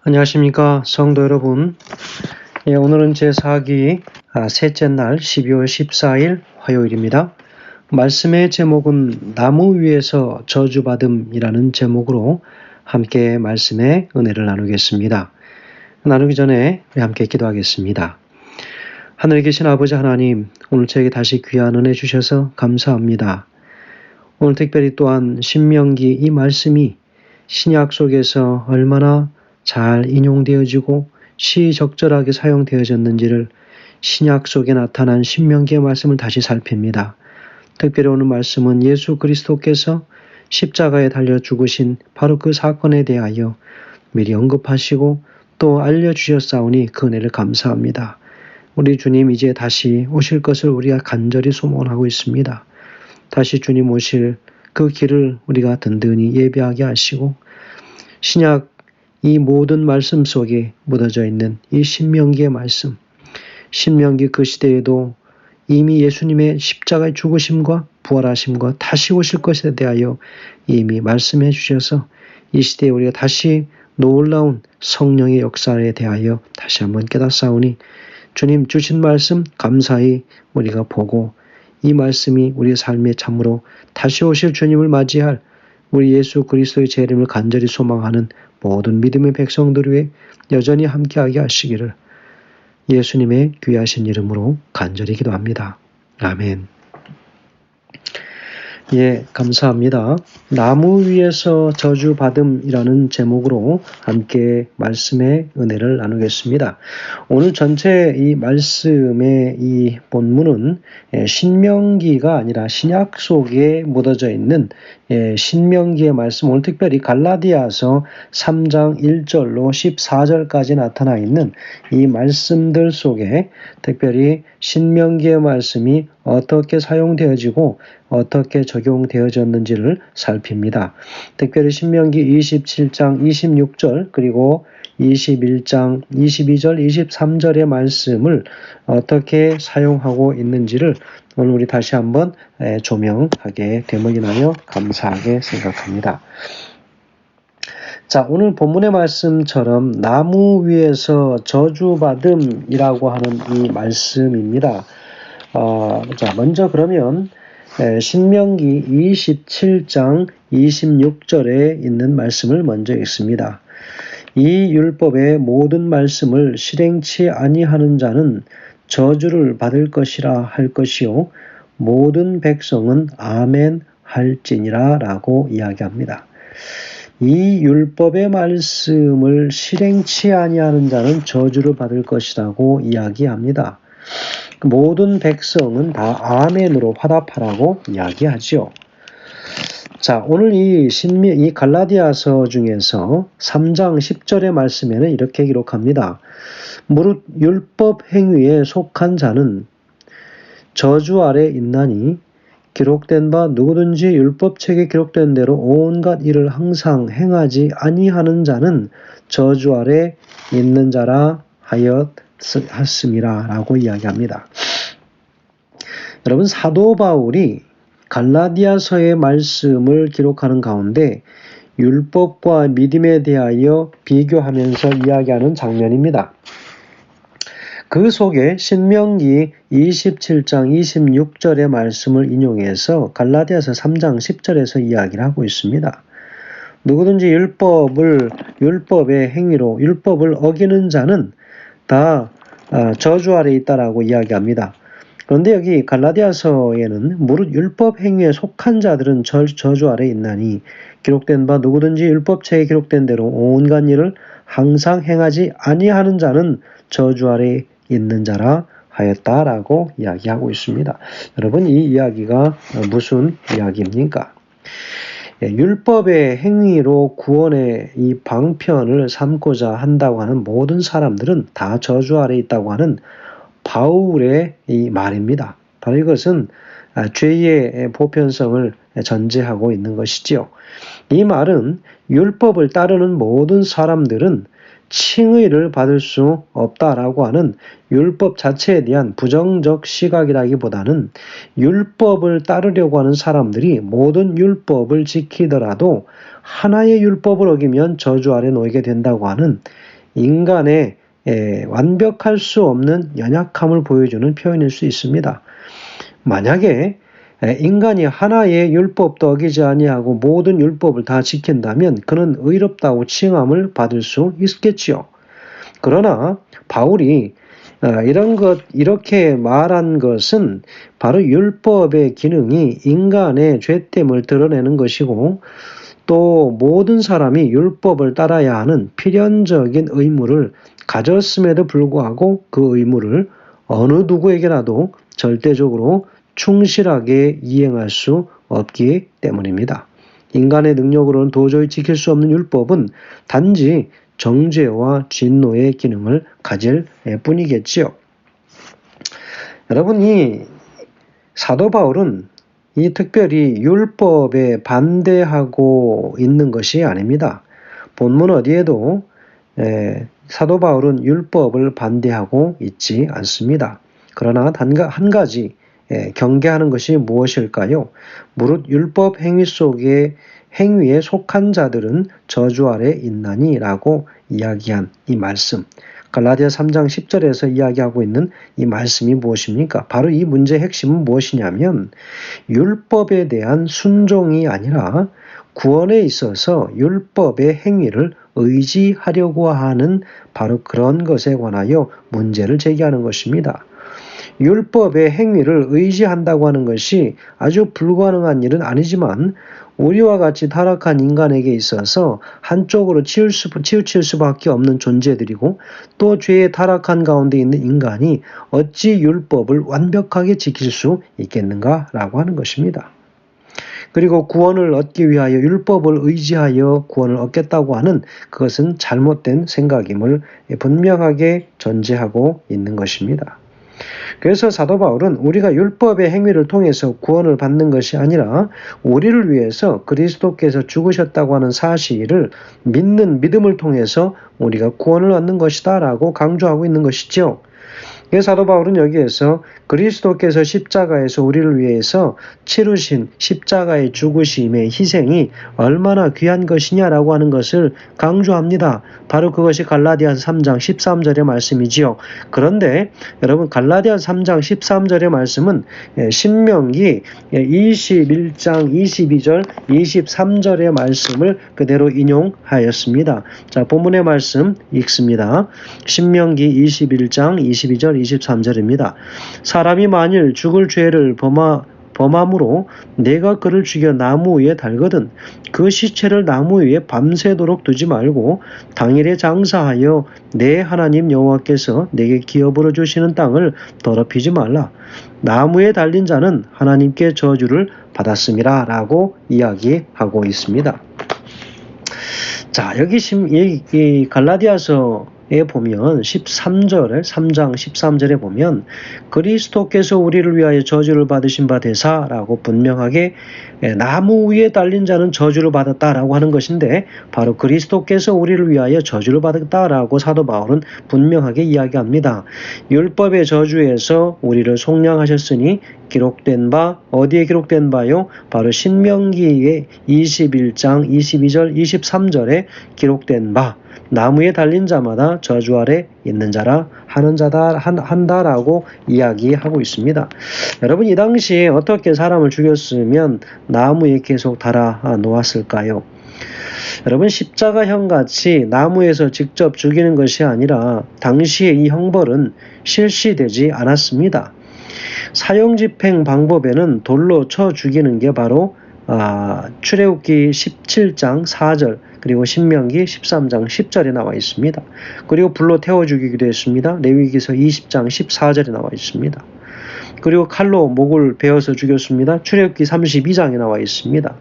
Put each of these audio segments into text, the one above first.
안녕하십니까 성도 여러분. 오늘은 제4기 셋째 날 12월 14일 화요일입니다. 말씀의 제목은 나무 위에서 저주받음이라는 제목으로 함께 말씀의 은혜를 나누겠습니다. 나누기 전에 우리 함께 기도하겠습니다. 하늘에 계신 아버지 하나님, 오늘 저에게 다시 귀한 은혜 주셔서 감사합니다. 오늘 특별히 또한 신명기 이 말씀이 신약 속에서 얼마나 잘 인용되어지고 시적절하게 사용되어졌는지를 신약 속에 나타난 신명기의 말씀을 다시 살핍니다. 특별히 오늘 말씀은 예수 그리스도께서 십자가에 달려 죽으신 바로 그 사건에 대하여 미리 언급하시고 또 알려주셨사오니 그 은혜를 감사합니다. 우리 주님 이제 다시 오실 것을 우리가 간절히 소원하고 있습니다. 다시 주님 오실 그 길을 우리가 든든히 예비하게 하시고 신약 이 모든 말씀 속에 묻어져 있는 이 신명기의 말씀, 신명기 그 시대에도 이미 예수님의 십자가의 죽으심과 부활하심과 다시 오실 것에 대하여 이미 말씀해 주셔서 이 시대에 우리가 다시 놀라운 성령의 역사에 대하여 다시 한번 깨닫사오니 주님 주신 말씀 감사히 우리가 보고 이 말씀이 우리의 삶에 참으로 다시 오실 주님을 맞이할 우리 예수 그리스도의 제 이름을 간절히 소망하는 모든 믿음의 백성들 위해 여전히 함께하게 하시기를 예수님의 귀하신 이름으로 간절히 기도합니다. 아멘. 감사합니다. 나무 위에서 저주받음이라는 제목으로 함께 말씀의 은혜를 나누겠습니다. 오늘 전체 이 말씀의 이 본문은 신명기가 아니라 신약 속에 묻어져 있는 신명기의 말씀, 오늘 특별히 갈라디아서 3장 1절로 14절까지 나타나 있는 이 말씀들 속에 특별히 신명기의 말씀이 어떻게 사용되어지고 어떻게 적용되어졌는지를 살핍니다. 특별히 신명기 27장 26절 그리고 21장 22절 23절의 말씀을 어떻게 사용하고 있는지를 오늘 우리 다시 한번 조명하게 되목이나요 감사하게 생각합니다. 자, 오늘 본문의 말씀처럼 나무 위에서 저주받음이라고 하는 이 말씀입니다. 자, 먼저 그러면 신명기 27장 26절에 있는 말씀을 먼저 읽습니다. 이 율법의 모든 말씀을 실행치 아니하는 자는 저주를 받을 것이라 할 것이요 모든 백성은 아멘 할지니라 라고 이야기합니다. 이 율법의 말씀을 실행치 아니하는 자는 저주를 받을 것이라고 이야기합니다. 모든 백성은 다 아멘으로 화답하라고 이야기하죠. 자, 오늘 이 갈라디아서 중에서 3장 10절의 말씀에는 이렇게 기록합니다. 무릇 율법 행위에 속한 자는 저주 아래 있나니 기록된 바 누구든지 율법책에 기록된 대로 온갖 일을 항상 행하지 아니하는 자는 저주 아래 있는 자라 하였음이라 라고 이야기합니다. 여러분, 사도 바울이 갈라디아서의 말씀을 기록하는 가운데 율법과 믿음에 대하여 비교하면서 이야기하는 장면입니다. 그 속에 신명기 27장 26절의 말씀을 인용해서 갈라디아서 3장 10절에서 이야기를 하고 있습니다. 누구든지 율법의 행위로 율법을 어기는 자는 다 저주 아래 있다라고 이야기합니다. 그런데 여기 갈라디아서에는 무릇 율법 행위에 속한 자들은 저주 아래 있나니 기록된 바 누구든지 율법책에 기록된 대로 온갖 일을 항상 행하지 아니하는 자는 저주 아래 있는 자라 하였다라고 이야기하고 있습니다. 여러분, 이 이야기가 무슨 이야기입니까? 율법의 행위로 구원의 이 방편을 삼고자 한다고 하는 모든 사람들은 다 저주 아래 있다고 하는 바울의 이 말입니다. 바로 이것은 죄의 보편성을 전제하고 있는 것이지요. 이 말은 율법을 따르는 모든 사람들은 칭의를 받을 수 없다라고 하는 율법 자체에 대한 부정적 시각이라기보다는 율법을 따르려고 하는 사람들이 모든 율법을 지키더라도 하나의 율법을 어기면 저주 아래 놓이게 된다고 하는 인간의 완벽할 수 없는 연약함을 보여주는 표현일 수 있습니다. 만약에 인간이 하나의 율법도 어기지 아니하고 모든 율법을 다 지킨다면 그는 의롭다고 칭함을 받을 수 있겠지요. 그러나 바울이 이렇게 말한 것은 바로 율법의 기능이 인간의 죄됨을 드러내는 것이고, 또 모든 사람이 율법을 따라야 하는 필연적인 의무를 가졌음에도 불구하고 그 의무를 어느 누구에게라도 절대적으로 충실하게 이행할 수 없기 때문입니다. 인간의 능력으로는 도저히 지킬 수 없는 율법은 단지 정죄와 진노의 기능을 가질 뿐이겠지요. 여러분, 이 사도 바울은 이 특별히 율법에 반대하고 있는 것이 아닙니다. 본문 어디에도 사도 바울은 율법을 반대하고 있지 않습니다. 그러나 한 가지 경계하는 것이 무엇일까요? 무릇 율법 행위 속에 행위에 속한 자들은 저주 아래 있나니 라고 이야기한 이 말씀, 갈라디아 3장 10절에서 이야기하고 있는 이 말씀이 무엇입니까? 바로 이 문제의 핵심은 무엇이냐면 율법에 대한 순종이 아니라 구원에 있어서 율법의 행위를 의지하려고 하는 바로 그런 것에 관하여 문제를 제기하는 것입니다. 율법의 행위를 의지한다고 하는 것이 아주 불가능한 일은 아니지만 우리와 같이 타락한 인간에게 있어서 한쪽으로 치우칠 수밖에 없는 존재들이고, 또 죄의 타락한 가운데 있는 인간이 어찌 율법을 완벽하게 지킬 수 있겠는가라고 하는 것입니다. 그리고 구원을 얻기 위하여 율법을 의지하여 구원을 얻겠다고 하는 그것은 잘못된 생각임을 분명하게 전제하고 있는 것입니다. 그래서 사도 바울은 우리가 율법의 행위를 통해서 구원을 받는 것이 아니라 우리를 위해서 그리스도께서 죽으셨다고 하는 사실을 믿는 믿음을 통해서 우리가 구원을 얻는 것이다 라고 강조하고 있는 것이죠. 그래서 사도 바울은 여기에서 그리스도께서 십자가에서 우리를 위해서 치르신 십자가의 죽으심의 희생이 얼마나 귀한 것이냐라고 하는 것을 강조합니다. 바로 그것이 갈라디아서 3장 13절의 말씀이지요. 그런데 여러분, 갈라디아서 3장 13절의 말씀은 신명기 21장 22절 23절의 말씀을 그대로 인용하였습니다. 자, 본문의 말씀 읽습니다. 신명기 21장 22절 23절입니다. 사람이 만일 죽을 죄를 범함으로 내가 그를 죽여 나무 위에 달거든 그 시체를 나무 위에 밤새도록 두지 말고 당일에 장사하여 내 하나님 여호와께서 내게 기업으로 주시는 땅을 더럽히지 말라. 나무에 달린 자는 하나님께 저주를 받았음이라 라고 이야기하고 있습니다. 자, 여기 이 갈라디아서에 보면 13장 13절에 보면 그리스도께서 우리를 위하여 저주를 받으신 바 되사라고 분명하게 나무 위에 달린 자는 저주를 받았다라고 하는 것인데, 바로 그리스도께서 우리를 위하여 저주를 받았다라고 사도 바울은 분명하게 이야기합니다. 율법의 저주에서 우리를 속량하셨으니 기록된 바, 어디에 기록된 바요? 바로 신명기의 21장 22절 23절에 기록된 바, 나무에 달린 자마다 저주 아래 있는 자라 한다라고 이야기하고 있습니다. 여러분, 이 당시에 어떻게 사람을 죽였으면 나무에 계속 달아 놓았을까요? 여러분, 십자가형 같이 나무에서 직접 죽이는 것이 아니라 당시에 이 형벌은 실시되지 않았습니다. 사형집행 방법에는 돌로 쳐 죽이는 게 바로 출애굽기 17장 4절 그리고 신명기 13장 10절에 나와 있습니다. 그리고 불로 태워 죽이기도 했습니다. 레위기서 20장 14절에 나와 있습니다. 그리고 칼로 목을 베어서 죽였습니다. 출애굽기 32장에 나와 있습니다.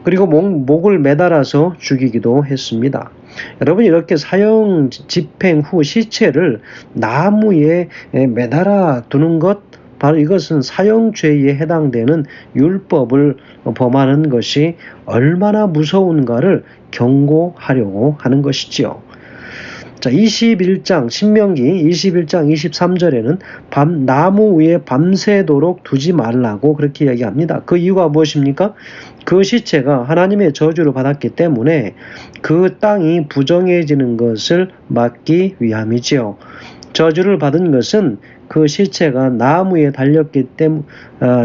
그리고 목을 매달아서 죽이기도 했습니다. 여러분, 이렇게 사형 집행 후 시체를 나무에 매달아 두는 것, 바로 이것은 사형죄에 해당되는 율법을 범하는 것이 얼마나 무서운가를 경고하려고 하는 것이지요. 자, 21장 신명기 21장 23절에는 나무 위에 밤새도록 두지 말라고 그렇게 이야기합니다. 그 이유가 무엇입니까? 그 시체가 하나님의 저주를 받았기 때문에 그 땅이 부정해지는 것을 막기 위함이지요. 저주를 받은 것은 그 시체가 나무에 달렸기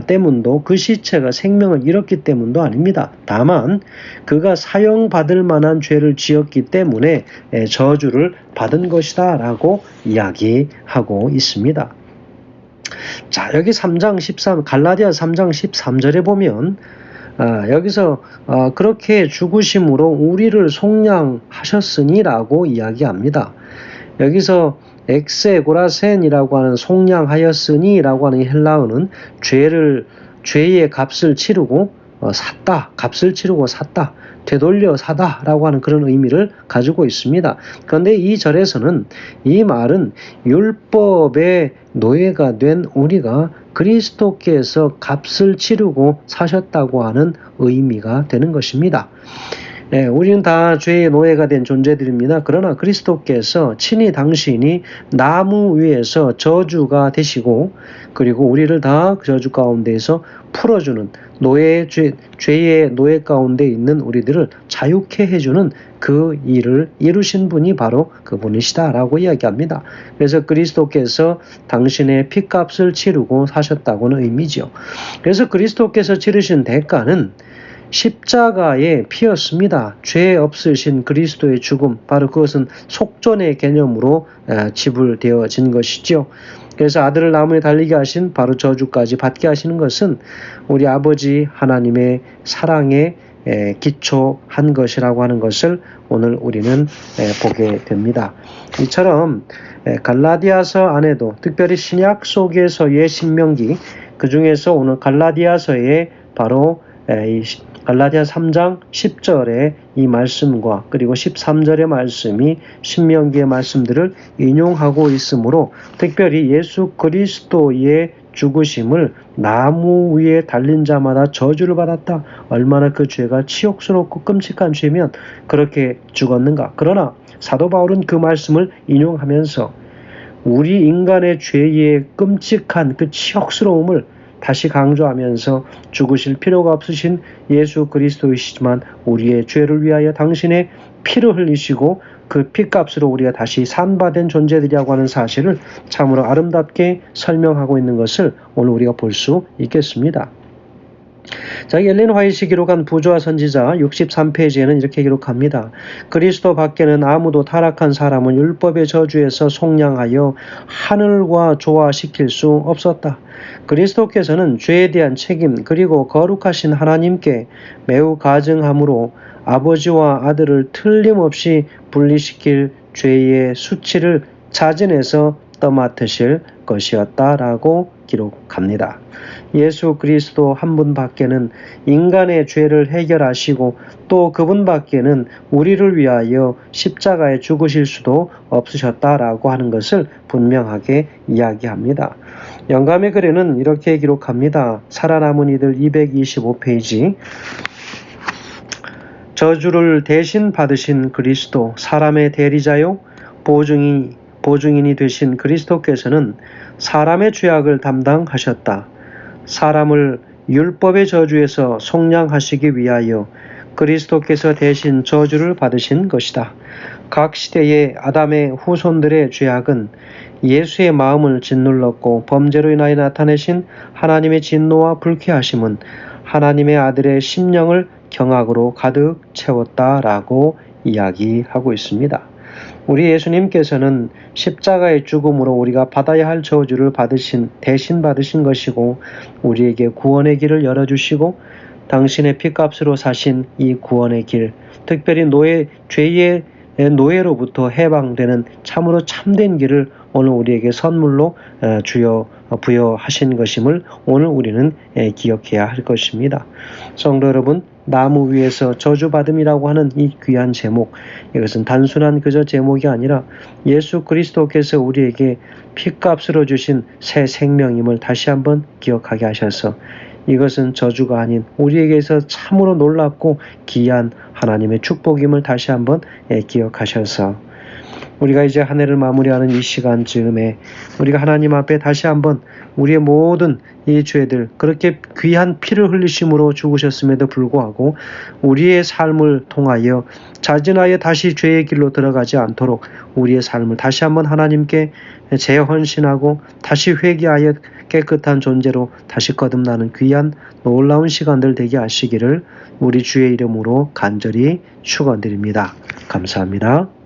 때문도 그 시체가 생명을 잃었기 때문도 아닙니다. 다만 그가 사형받을 만한 죄를 지었기 때문에 저주를 받은 것이다 라고 이야기하고 있습니다. 자, 여기 3장 13 갈라디아 3장 13절에 보면 여기서 그렇게 죽으심으로 우리를 속량하셨으니 라고 이야기합니다. 여기서 엑세고라센이라고 하는 속량하였으니 라고 하는 헬라어는 죄의 값을 치르고 샀다, 값을 치르고 샀다, 되돌려 사다 라고 하는 그런 의미를 가지고 있습니다. 그런데 이 절에서는 이 말은 율법의 노예가 된 우리가 그리스도께서 값을 치르고 사셨다고 하는 의미가 되는 것입니다. 우리는 다 죄의 노예가 된 존재들입니다. 그러나 그리스도께서 친히 당신이 나무 위에서 저주가 되시고 그리고 우리를 다 저주 가운데에서 풀어주는 죄의 노예 가운데 있는 우리들을 자유케 해주는 그 일을 이루신 분이 바로 그분이시다라고 이야기합니다. 그래서 그리스도께서 당신의 피값을 치르고 사셨다고는 의미죠. 그래서 그리스도께서 치르신 대가는 십자가의 피였습니다. 죄 없으신 그리스도의 죽음, 바로 그것은 속전의 개념으로 지불되어진 것이죠. 그래서 아들을 나무에 달리게 하신 바로 저주까지 받게 하시는 것은 우리 아버지 하나님의 사랑에 기초한 것이라고 하는 것을 오늘 우리는 보게 됩니다. 이처럼 갈라디아서 안에도 특별히 신약 속에서의 신명기, 그 중에서 오늘 갈라디아서의 바로 갈라디아 3장 10절의 이 말씀과 그리고 13절의 말씀이 신명기의 말씀들을 인용하고 있으므로 특별히 예수 그리스도의 죽으심을 나무 위에 달린 자마다 저주를 받았다. 얼마나 그 죄가 치욕스럽고 끔찍한 죄면 그렇게 죽었는가. 그러나 사도 바울은 그 말씀을 인용하면서 우리 인간의 죄의 끔찍한 그 치욕스러움을 다시 강조하면서 죽으실 필요가 없으신 예수 그리스도이시지만 우리의 죄를 위하여 당신의 피를 흘리시고 그 피값으로 우리가 다시 산바된 존재들이라고 하는 사실을 참으로 아름답게 설명하고 있는 것을 오늘 우리가 볼 수 있겠습니다. 자, 엘렌 화이트가 기록한 부조와 선지자 63페이지에는 이렇게 기록합니다. 그리스도 밖에는 아무도 타락한 사람은 율법의 저주에서 속량하여 하늘과 조화시킬 수 없었다. 그리스도께서는 죄에 대한 책임 그리고 거룩하신 하나님께 매우 가증함으로 아버지와 아들을 틀림없이 분리시킬 죄의 수치를 자진해서 떠맡으실 것이었다라고 기록합니다. 예수 그리스도 한 분 밖에는 인간의 죄를 해결하시고 또 그분 밖에는 우리를 위하여 십자가에 죽으실 수도 없으셨다라고 하는 것을 분명하게 이야기합니다. 영감의 글에는 이렇게 기록합니다. 살아남은 이들 225페이지. 저주를 대신 받으신 그리스도, 사람의 대리자요 보증인이 되신 그리스도께서는 사람의 죄악을 담당하셨다. 사람을 율법의 저주에서 속량하시기 위하여 그리스도께서 대신 저주를 받으신 것이다. 각 시대의 아담의 후손들의 죄악은 예수의 마음을 짓눌렀고 범죄로 인하여 나타내신 하나님의 진노와 불쾌하심은 하나님의 아들의 심령을 경악으로 가득 채웠다라고 이야기하고 있습니다. 우리 예수님께서는 십자가의 죽음으로 우리가 받아야 할 저주를 대신 받으신 것이고 우리에게 구원의 길을 열어주시고 당신의 피값으로 사신 이 구원의 길, 특별히 죄의 노예로부터 해방되는 참으로 참된 길을 오늘 우리에게 선물로 부여하신 것임을 오늘 우리는 기억해야 할 것입니다. 성도 여러분, 나무 위에서 저주받음이라고 하는 이 귀한 제목, 이것은 단순한 그저 제목이 아니라 예수 그리스도께서 우리에게 피값으로 주신 새 생명임을 다시 한번 기억하게 하셔서 이것은 저주가 아닌 우리에게서 참으로 놀랍고 귀한 하나님의 축복임을 다시 한번 기억하셔서 우리가 이제 한 해를 마무리하는 이 시간쯤에 우리가 하나님 앞에 다시 한번 우리의 모든 이 죄들, 그렇게 귀한 피를 흘리심으로 죽으셨음에도 불구하고 우리의 삶을 통하여 자진하여 다시 죄의 길로 들어가지 않도록 우리의 삶을 다시 한번 하나님께 재헌신하고 다시 회개하여 깨끗한 존재로 다시 거듭나는 귀한 놀라운 시간들 되게 하시기를 우리 주의 이름으로 간절히 축원드립니다. 감사합니다.